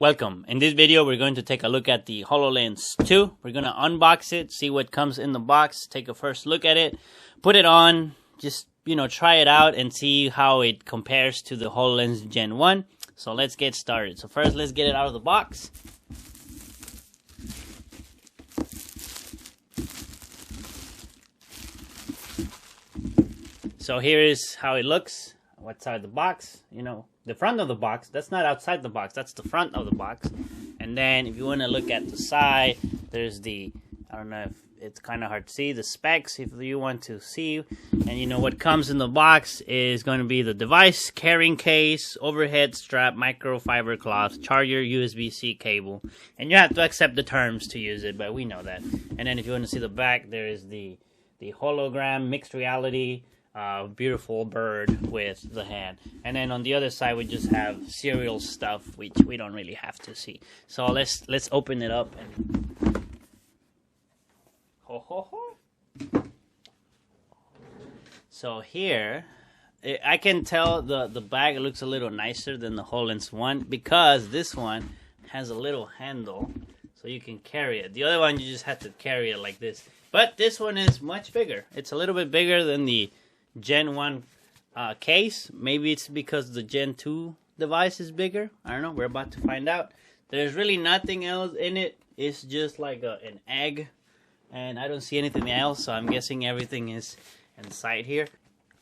Welcome. In this video, we're going to take a look at the HoloLens 2. We're going to unbox it, see what comes in the box, take a first look at it, put it on, just, try it out and see how it compares to the HoloLens Gen 1. So let's get started. So first, let's get it out of the box. So here is how it looks. What's out of the box? The front of the box. That's not outside the box. That's the front of the box. And then if you want to look at the side, there's the, I don't know if it's kind of hard to see, the specs if you want to see. And what comes in the box is going to be the device, carrying case, overhead strap, microfiber cloth, charger, USB-C cable. And you have to accept the terms to use it, but we know that. And then if you want to see the back, there is the hologram, mixed reality, beautiful bird with the hand. And then on the other side we just have serial stuff which we don't really have to see. So let's open it up and so here I can tell the bag looks a little nicer than the HoloLens 1 because this one has a little handle so you can carry it. The other one you just have to carry it like this, but this one is much bigger. It's a little bit bigger than the Gen 1 case. Maybe it's because the Gen 2 device is bigger. I don't know. We're about to find out. There's really nothing else in it. It's just like an egg. And I don't see anything else. So I'm guessing everything is inside here.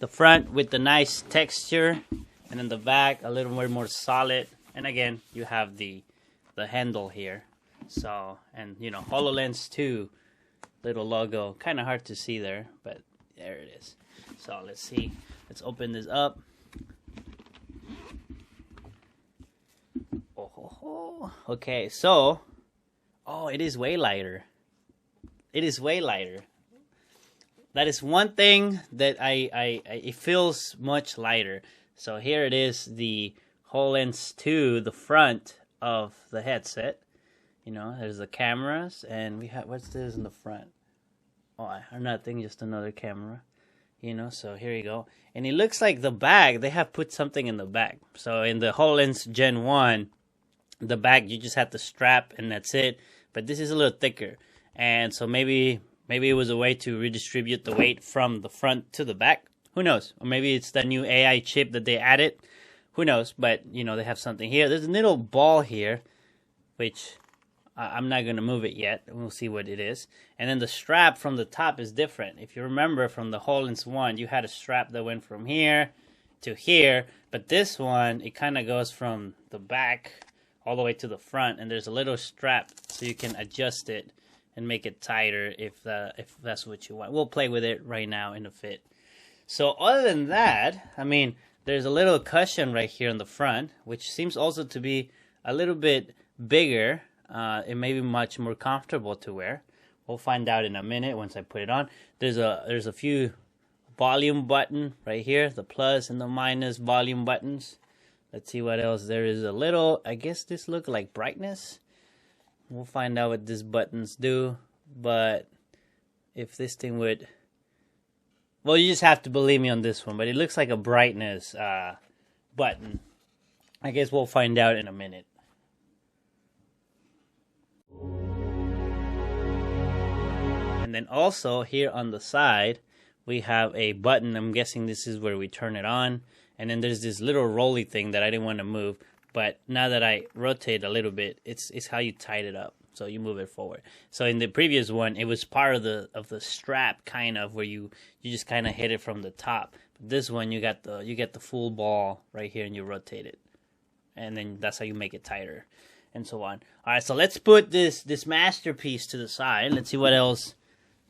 The front with the nice texture. And then the back a little bit more solid. And again, you have the handle here. So, and HoloLens 2 little logo. Kind of hard to see there. But there it is. So let's see. Let's open this up. Okay, so it is way lighter. It is way lighter. That is one thing that it feels much lighter. So here it is, the HoloLens 2, the front of the headset. There's the cameras, and we have, what's this in the front? Or nothing, just another camera. So here you go. And it looks like the bag, they have put something in the bag. So in the HoloLens Gen 1, the bag, you just have the strap and that's it. But this is a little thicker. And so maybe it was a way to redistribute the weight from the front to the back. Who knows? Or maybe it's the new AI chip that they added. Who knows? But, they have something here. There's a little ball here, which I'm not going to move it yet. We'll see what it is. And then the strap from the top is different. If you remember from the HoloLens 1, you had a strap that went from here to here. But this one, it kind of goes from the back all the way to the front. And there's a little strap so you can adjust it and make it tighter if that's what you want. We'll play with it right now in the fit. So other than that, there's a little cushion right here in the front, which seems also to be a little bit bigger. It may be much more comfortable to wear. We'll find out in a minute once I put it on. There's a few volume button right here, the plus and the minus volume buttons. Let's see what else. There is a little, I guess this looks like brightness. We'll find out what these buttons do. But if this thing would, well, you just have to believe me on this one. But it looks like a brightness button. I guess we'll find out in a minute. And then also here on the side, we have a button. I'm guessing this is where we turn it on. And then there's this little rolly thing that I didn't want to move. But now that I rotate a little bit, it's how you tight it up. So you move it forward. So in the previous one, it was part of the strap kind of where you just kind of hit it from the top. But this one, you get the full ball right here and you rotate it. And then that's how you make it tighter and so on. All right, so let's put this masterpiece to the side. Let's see what else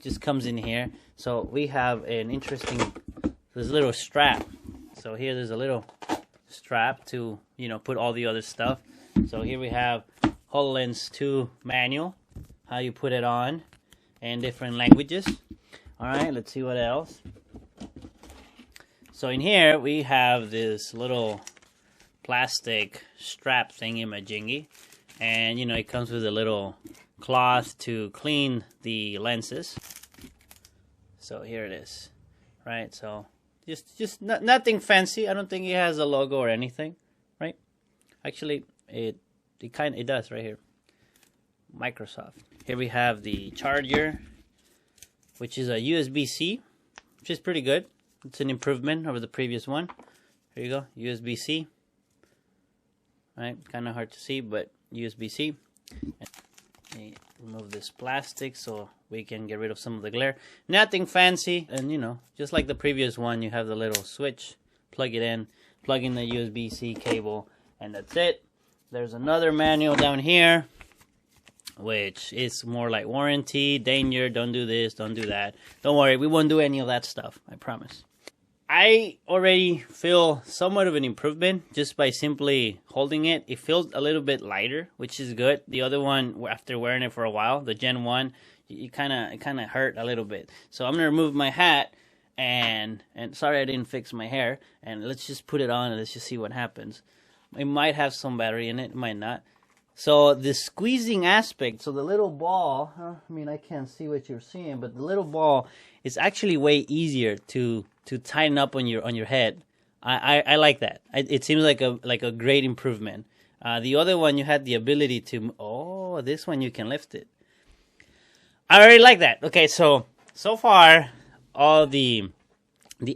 just comes in here. So we have an interesting, this little strap. So here there's a little strap to, put all the other stuff. So here we have HoloLens 2 manual, how you put it on, and different languages. All right, let's see what else. So in here we have this little plastic strap thingy-majingy. And, it comes with a little cloth to clean the lenses. So here it is, right? So just nothing fancy. I don't think it has a logo or anything, right? Actually, it it does right here. Microsoft. Here we have the charger, which is a USB-C, which is pretty good. It's an improvement over the previous one. Here you go, USB-C. Right, kind of hard to see, but USB-C. Let me remove this plastic so we can get rid of some of the glare. Nothing fancy, and you know, just like the previous one, you have the little switch. Plug it in, plug in the USB-C cable, and that's it. There's another manual down here, which is more like warranty, danger, don't do this, don't do that. Don't worry, we won't do any of that stuff, I promise. I already feel somewhat of an improvement just by simply holding it. It feels a little bit lighter, which is good. The other one, after wearing it for a while, the Gen 1, it kind of hurt a little bit. So I'm going to remove my hat, and sorry I didn't fix my hair, and let's just put it on and let's just see what happens. It might have some battery in it, it might not. So the squeezing aspect, so the little ball, I mean I can't see what you're seeing, but the little ball is actually way easier to tighten up on your head. I like that. It seems like a great improvement. The other one you had the ability to, this one you can lift it. I already like that. Okay, so far all the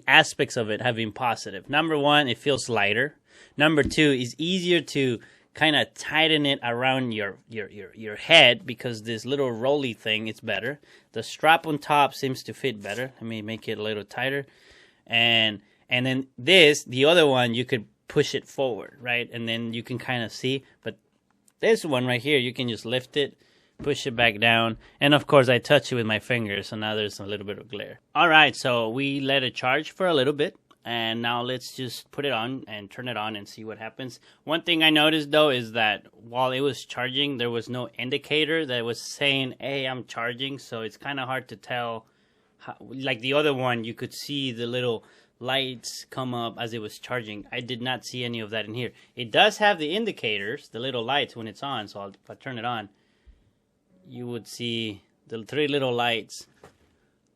aspects of it have been positive. Number one, it feels lighter. Number two, it's easier to kind of tighten it around your head because this little rolly thing is better. The strap on top seems to fit better. Let me make it a little tighter. And then the other one, you could push it forward, right? And then you can kind of see. But this one right here, you can just lift it, push it back down. And of course, I touch it with my fingers, so now there's a little bit of glare. All right, so we let it charge for a little bit. And now let's just put it on and turn it on and see what happens. One thing I noticed though is that while it was charging, there was no indicator that was saying, hey, I'm charging. So it's kind of hard to tell. Like the other one, you could see the little lights come up as it was charging. I did not see any of that in here. It does have the indicators, the little lights when it's on. So if I turn it on, you would see the 3 little lights.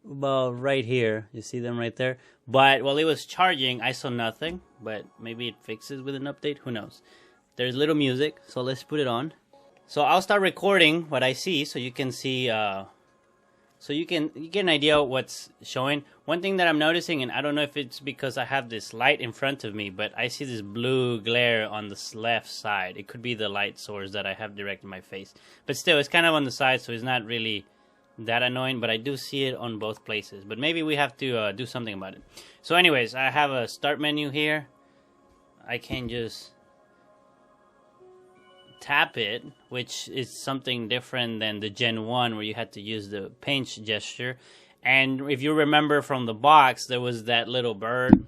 About right here, you see them right there. But while it was charging, I saw nothing. But maybe it fixes with an update. Who knows? There's little music, so let's put it on. So I'll start recording what I see, so you can see. So you get an idea of what's showing. One thing that I'm noticing, and I don't know if it's because I have this light in front of me, but I see this blue glare on the left side. It could be the light source that I have direct in my face, but still, it's kind of on the side, so it's not really that annoying, but I do see it on both places. But maybe we have to do something about it. So anyways, I have a start menu here. I can just tap it, which is something different than the Gen 1 where you had to use the pinch gesture. And if you remember from the box, there was that little bird,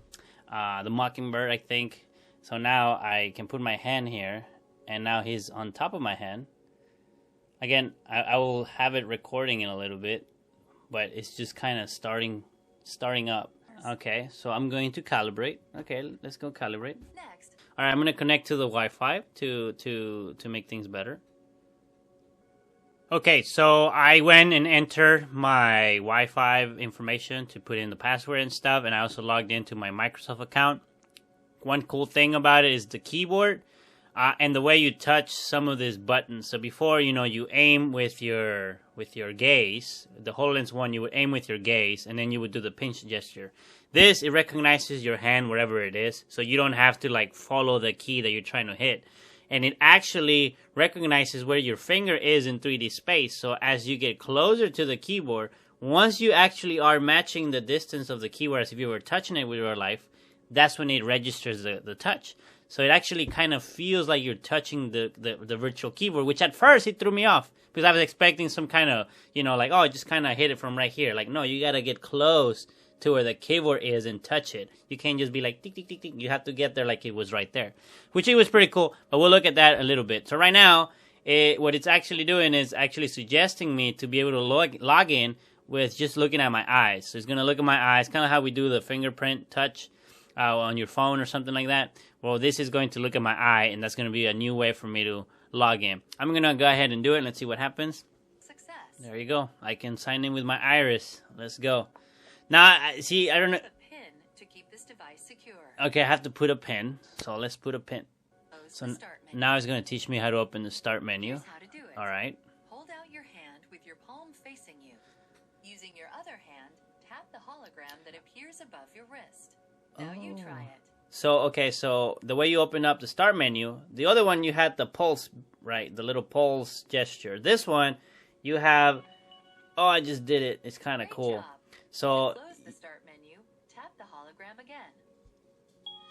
the mockingbird, I think. So now I can put my hand here, and now he's on top of my hand. Again, I will have it recording in a little bit, but it's just kind of starting up. Okay, so I'm going to calibrate. Okay, let's go calibrate. Next. All right, I'm going to connect to the Wi-Fi to make things better. Okay, so I went and entered my Wi-Fi information to put in the password and stuff, and I also logged into my Microsoft account. One cool thing about it is the keyboard. And the way you touch some of these buttons. So before, you aim with your gaze. The HoloLens one, you would aim with your gaze, and then you would do the pinch gesture. This, it recognizes your hand wherever it is, so you don't have to follow the key that you're trying to hit. And it actually recognizes where your finger is in 3D space. So as you get closer to the keyboard, once you actually are matching the distance of the keyboard as if you were touching it with your life, that's when it registers the touch. So it actually kind of feels like you're touching the virtual keyboard, which at first it threw me off because I was expecting some kind of, just kind of hit it from right here. No, you got to get close to where the keyboard is and touch it. You can't just be like, tick, tick, tick, tick. You have to get there like it was right there, which it was pretty cool. But we'll look at that a little bit. So right now, what it's actually doing is actually suggesting me to be able to log in with just looking at my eyes. So it's going to look at my eyes, kind of how we do the fingerprint touch on your phone or something like that. Well, this is going to look at my eye, and that's going to be a new way for me to log in. I'm going to go ahead and do it, and let's see what happens. Success. There you go. I can sign in with my iris. Let's go. Now, see, I don't know. A pin to keep this device secure. Okay, I have to put a pin. So let's put a pin. So now it's going to teach me how to open the start menu. Here's how to do it. All right. Hold out your hand with your palm facing you. Using your other hand, tap the hologram that appears above your wrist. Now you try it. So, okay, so the way you open up the start menu, the other one you had the pulse, right? The little pulse gesture. This one, you have, oh, I just did it. It's kind of cool. Job. So, To close the start menu, tap the hologram again.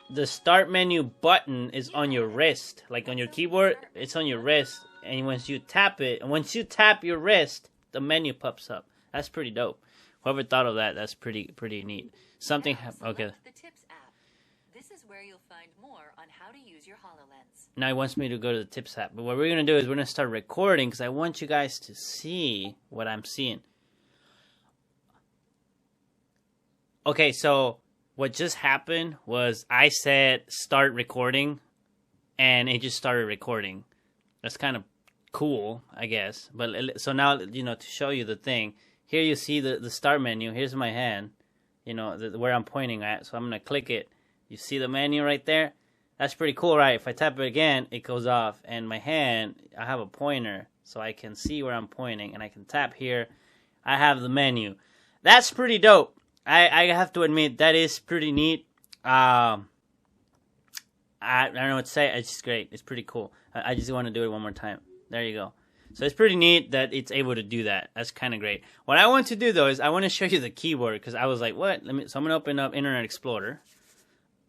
the start menu button is on your wrist. Like on your keyboard, it's on your wrist. And once you tap it, and once you tap your wrist, the menu pops up. That's pretty dope. Whoever thought of that, that's pretty neat. Something, okay. The Tips app. This is where you'll find more on how to use your HoloLens. Now he wants me to go to the Tips app. But what we're going to do is we're going to start recording because I want you guys to see what I'm seeing. Okay, so what just happened was I said start recording and it just started recording. That's kind of cool, I guess. But so now, you know, to show you the thing, here you see the start menu. Here's my hand, you know, where I'm pointing at. So I'm going to click it. You see the menu right there? That's pretty cool, right? If I tap it again, it goes off. And my hand, I have a pointer, so I can see where I'm pointing. And I can tap here. I have the menu. That's pretty dope. I have to admit, that is pretty neat. I don't know what to say. It's just great. It's pretty cool. I just want to do it one more time. There you go. So it's pretty neat that it's able to do that. That's kind of great. What I want to do, though, is I want to show you the keyboard. Because I was like, what? So I'm going to open up Internet Explorer.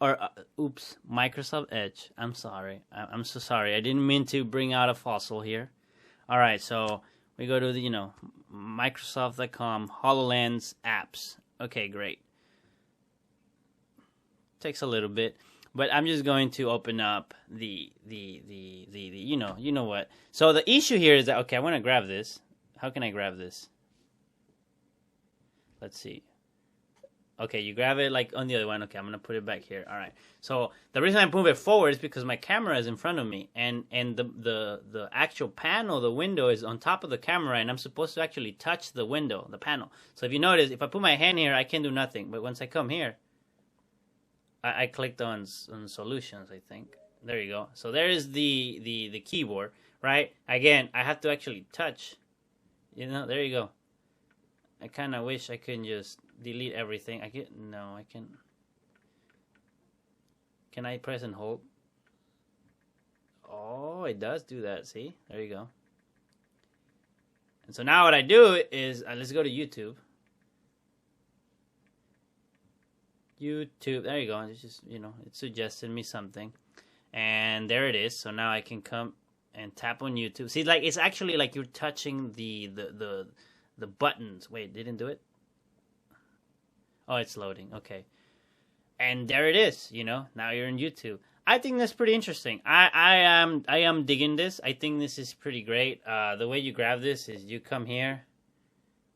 Or, oops, Microsoft Edge. I'm sorry. I'm so sorry. I didn't mean to bring out a fossil here. All right, so we go to the, you know, Microsoft.com, HoloLens apps. Okay, great. Takes a little bit, but I'm just going to open up the you know what. So the issue here is that, okay, I want to grab this. How can I grab this? Let's see. Okay, you grab it like on the other one. Okay, I'm going to put it back here. All right. So the reason I move it forward is because my camera is in front of me, and the actual panel, the window is on top of the camera, and I'm supposed to actually touch the window, the panel. So if you notice, if I put my hand here, I can do nothing. But once I come here, I clicked on solutions, I think. There you go. So there is the keyboard, right? Again, I have to actually touch. You know, there you go. I kind of wish I could just delete everything. No, I can. Can I press and hold? Oh, it does do that. See? There you go. And so now what I do is, let's go to YouTube. YouTube, there you go. It's just, you know, it suggested me something. And there it is. So now I can come and tap on YouTube. See, like, it's actually like you're touching the buttons. Wait, didn't do it? Oh, it's loading. Okay. And there it is, you know. Now you're in YouTube. I think that's pretty interesting. I am digging this. I think this is pretty great. The way you grab this is you come here.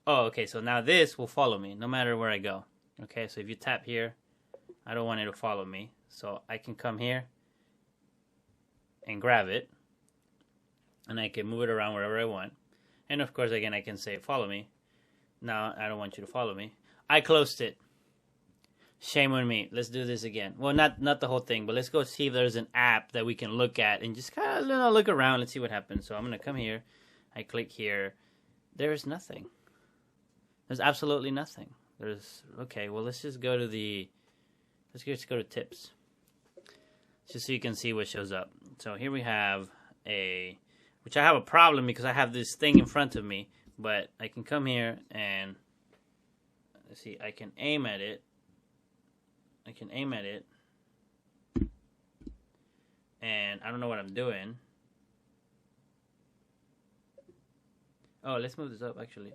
Oh, okay. So now this will follow me no matter where I go. Okay, so if you tap here, I don't want it to follow me. So I can come here and grab it. And I can move it around wherever I want. And of course, again, I can say, follow me. Now, I don't want you to follow me. I closed it. Shame on me. Let's do this again. Well, not the whole thing, but let's go see if there's an app that we can look at and just kind of look around. Let's see what happens. So I'm going to come here. I click here. There's nothing. There's absolutely nothing. Okay, well, let's just go to let's just go to tips. Just so you can see what shows up. So here we have which I have a problem because I have this thing in front of me, but I can come here and, let's see, I can aim at it. And I don't know what I'm doing. Oh, let's move this up, actually.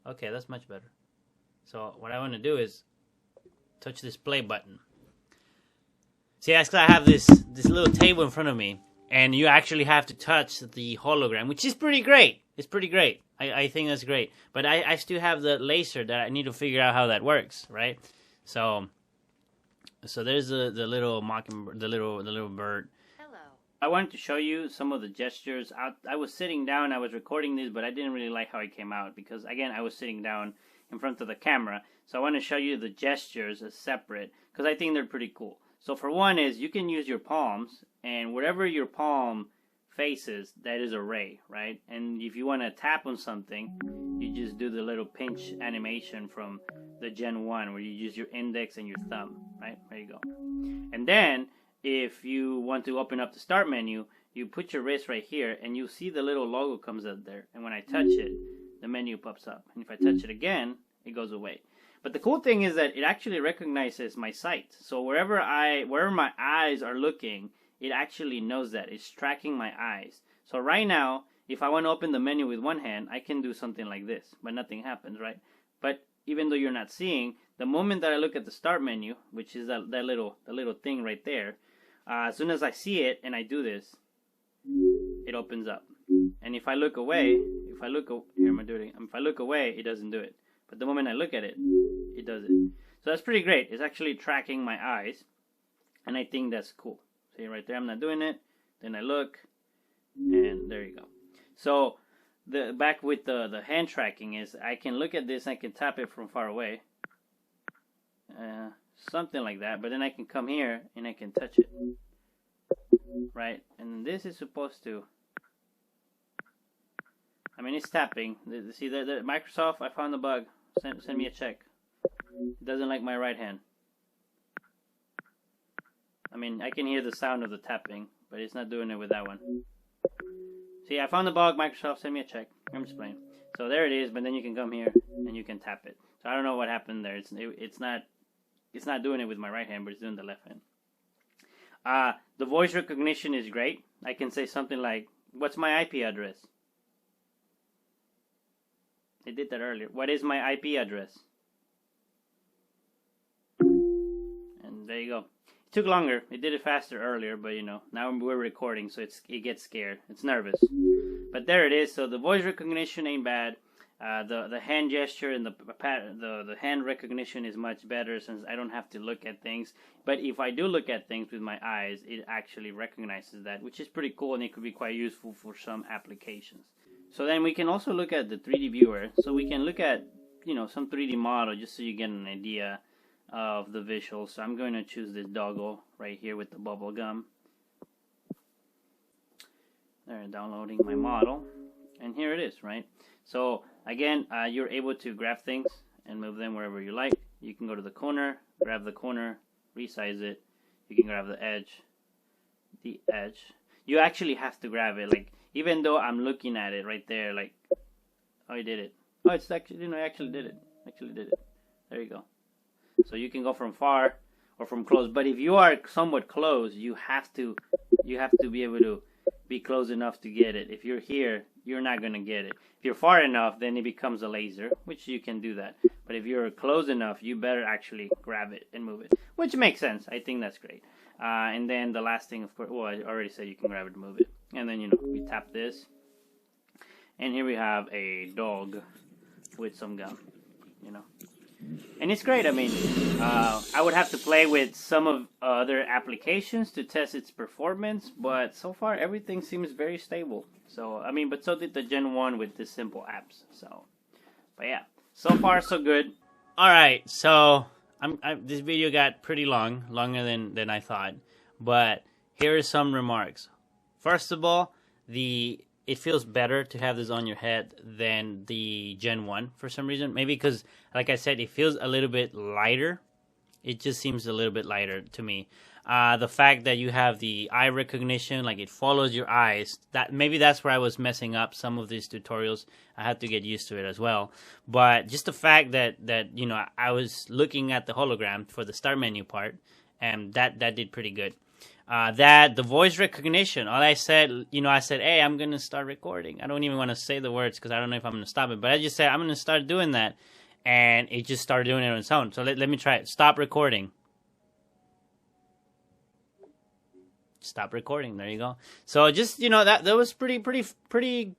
Okay, that's much better. So what I want to do is touch this play button. See, that's because I have this little table in front of me, and you actually have to touch the hologram, which is pretty great. It's pretty great. I think that's great. But I still have the laser that I need to figure out how that works, right? So there's the little mockingbird, the little bird. Hello. I wanted to show you some of the gestures. I was sitting down. I was recording this, but I didn't really like how it came out because, again, I was sitting down in front of the camera. So I want to show you the gestures as separate because I think they're pretty cool. So for one is you can use your palms and wherever your palm faces, that is a ray, right? And if you want to tap on something, you just do the little pinch animation from the Gen 1 where you use your index and your thumb, right? There you go. And then if you want to open up the start menu, you put your wrist right here and you see the little logo comes up there, and when I touch it, the menu pops up, and if I touch it again, it goes away. But the cool thing is that it actually recognizes my sight. So wherever my eyes are looking, it actually knows that. It's tracking my eyes. So right now, if I want to open the menu with one hand, I can do something like this, but nothing happens, right? But even though you're not seeing, the moment that I look at the start menu, which is that little thing right there, as soon as I see it and I do this, it opens up. And if I look away, if I look away, it doesn't do it. But the moment I look at it, it does it. So that's pretty great. It's actually tracking my eyes, and I think that's cool. See right there, I'm not doing it. Then I look, and there you go. So the back with the hand tracking is I can look at this, I can tap it from far away, something like that. But then I can come here and I can touch it, right? And this is supposed to. I mean, it's tapping. See, the Microsoft, I found the bug. Send me a check. It doesn't like my right hand. I mean, I can hear the sound of the tapping, but it's not doing it with that one. See, I found the bug. Microsoft, send me a check. I'm just playing. So there it is, but then you can come here and you can tap it. So I don't know what happened there. It's not doing it with my right hand, but it's doing the left hand. The voice recognition is great. I can say something like, "What's my IP address?" I did that earlier. What is my IP address? And there you go. It took longer. It did it faster earlier, but you know, now we're recording, so it gets scared. It's nervous. But there it is. So the voice recognition ain't bad. The hand gesture and the hand recognition is much better since I don't have to look at things. But if I do look at things with my eyes, it actually recognizes that, which is pretty cool, and it could be quite useful for some applications. So then we can also look at the 3D viewer. So we can look at, you know, some 3D model just so you get an idea of the visuals. So I'm going to choose this doggo right here with the bubble gum. There, downloading my model. And here it is, right? So again, you're able to grab things and move them wherever you like. You can go to the corner, grab the corner, resize it. You can grab the edge. You actually have to grab it, like, even though I'm looking at it right there, like, oh, I did it. Oh, it's actually, you know, I actually did it. There you go. So you can go from far or from close. But if you are somewhat close, you have to be able to be close enough to get it. If you're here, you're not going to get it. If you're far enough, then it becomes a laser, which you can do that. But if you're close enough, you better actually grab it and move it, which makes sense. I think that's great. And then the last thing, of course, well, I already said you can grab it and move it. And then, you know, we tap this. And here we have a dog with some gum, you know. And it's great. I mean, I would have to play with some of other applications to test its performance, but so far everything seems very stable. So, I mean, but so did the Gen 1 with the simple apps. So, but yeah, so far so good. All right, so this video got pretty long, longer than I thought. But here are some remarks. First of all, it feels better to have this on your head than the Gen 1 for some reason. Maybe because, like I said, it feels a little bit lighter. It just seems a little bit lighter to me. The fact that you have the eye recognition, like it follows your eyes, maybe that's where I was messing up some of these tutorials. I had to get used to it as well. But just the fact that you know, I was looking at the hologram for the start menu part, and that did pretty good. That the voice recognition, all I said, you know, I said, hey, I'm going to start recording. I don't even want to say the words because I don't know if I'm going to stop it. But I just said, I'm going to start doing that. And it just started doing it on its own. So let me try it. Stop recording. Stop recording. There you go. So just, you know, that was pretty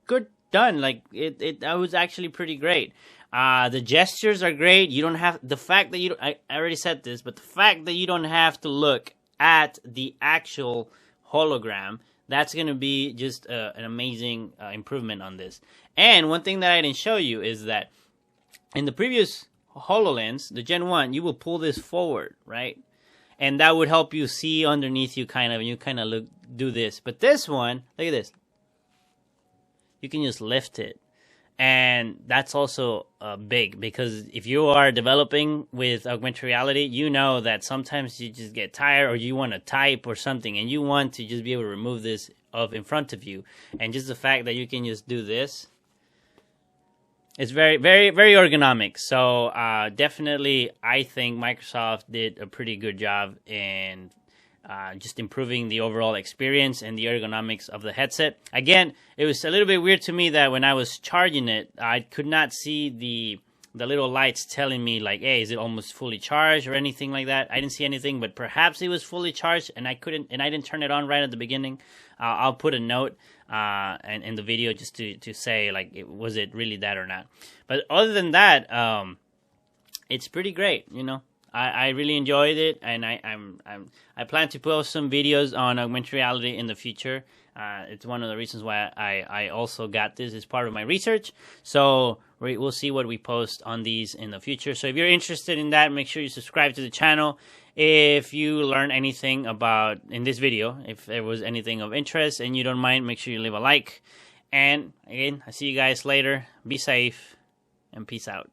good done. Like, that was actually pretty great. The gestures are great. You don't have, the fact that you, I already said this, but the fact that you don't have to look at the actual hologram, that's going to be just an amazing improvement on this. And one thing that I didn't show you is that in the previous HoloLens, the Gen 1, you will pull this forward, right? and that would help you see underneath you kind of, and you kind of do this. But this one, look at this. You can just lift it. And that's also big, because if you are developing with augmented reality, you know that sometimes you just get tired, or you want to type or something, and you want to just be able to remove this in front of you. And just the fact that you can just do this, it's very, very, very ergonomic. So definitely, I think Microsoft did a pretty good job in just improving the overall experience and the ergonomics of the headset. Again, it was a little bit weird to me that when I was charging it, I could not see the little lights telling me like, hey, is it almost fully charged or anything like that. I didn't see anything, but perhaps it was fully charged, and I didn't turn it on right at the beginning. I'll put a note and in the video just to say like, was it really that or not. But other than that, it's pretty great, you know. I really enjoyed it, and I plan to post some videos on augmented reality in the future. It's one of the reasons why I also got this as part of my research. So we'll see what we post on these in the future. So if you're interested in that, make sure you subscribe to the channel. If you learn anything about in this video, if there was anything of interest and you don't mind, make sure you leave a like. And again, I see you guys later. Be safe and peace out.